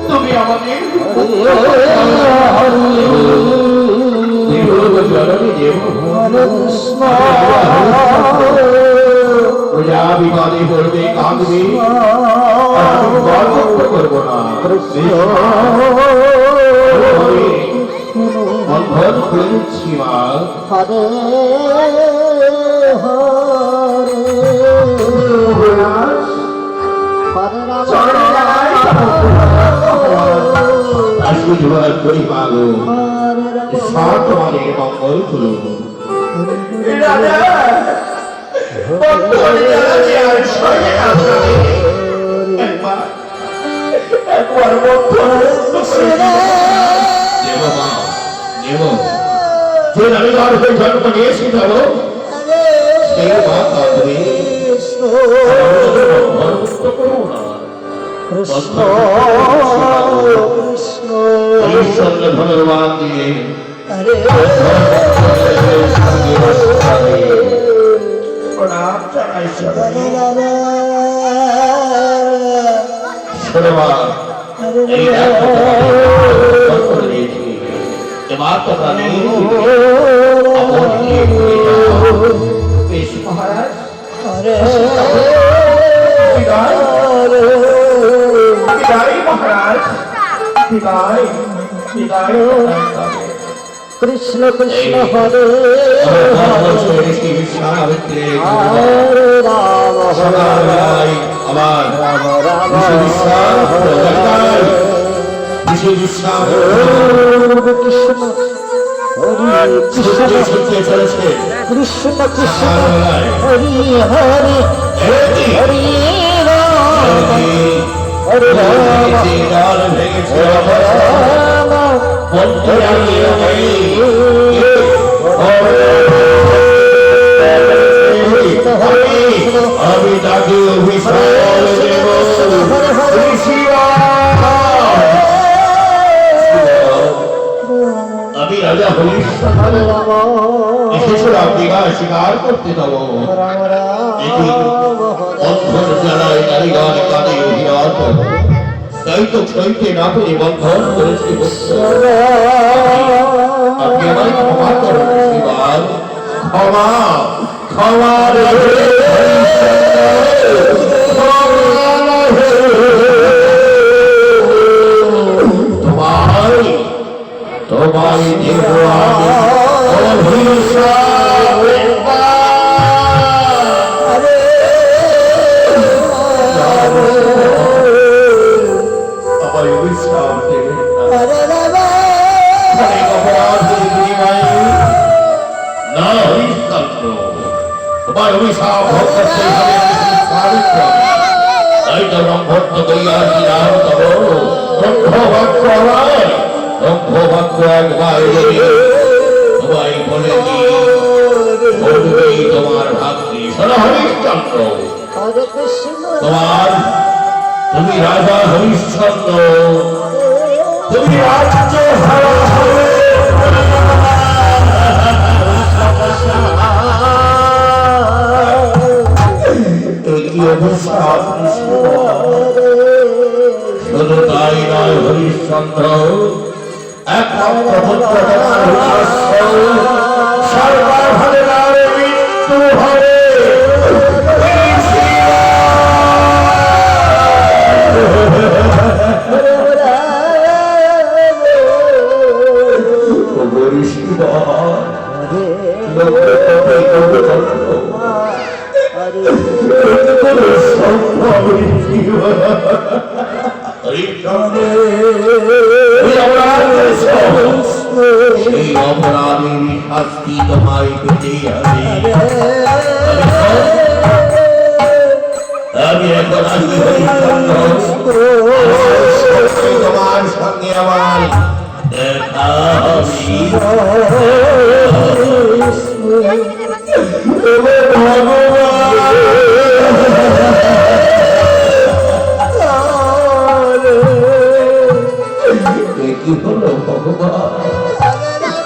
তুমি আমাদের প্রজা বিবাদে পড়বে কাঁদবে করবো না বন্ধন করেছি মা হরে আশীর্বাদ করি মাগো সব তোমাদের মঙ্গল করুন যে আমি গর্ভের জন্ম নিয়েছি ধরো সেই মা কাঁদবে ধন্যবাদ দিয়ে এবার তো মহারাজ মহারাজ কৃষ্ণ কৃষ্ণ হরে হরে রাম আমার কৃষ্ণ কৃষ্ণ কৃষ্ণ হরি হরি হরি রাম হরে রাম আমি তাকে অভিশাপ দেব আমি রাজা হরিশ্চন্দ্র স্বীকার করতে দেব বন্ধন জ্বালায় নারীগণ কাঁদে অভিরাত তাই তো সইতে না পেরে বন্ধন করেছি আপনি আমায় ক্ষমা করুন শিবার ক্ষমা ক্ষমা তোমায় দেব আমি অভিশাপ দেবেন না হরিশ্চন্দ্র তোমার অভিশাপ করতে হবে তাই তো ব্রহ্মত্ব করিয়া রাম তব ব্রহ্মবাক্য আমার ব্রহ্মবাক্য একবার সবাই বলে বলবেই তোমার ভাগ্যে হরিশ্চন্দ্র তোমার তুমি রাজা হরিশ্চন্দ্র তুমি রাজ্য হারা হবে শুধু তাই নয় হরিশ্চন্দ্র একমাত্র পুত্র তোমার সরকার হবে না মৃত্যু হবে সেই অপরাধের শাস্তি তোমায় পেতেই হবে আমি এখন আসি তোমার সঙ্গে আমার দেখা কি হলো ভগবান?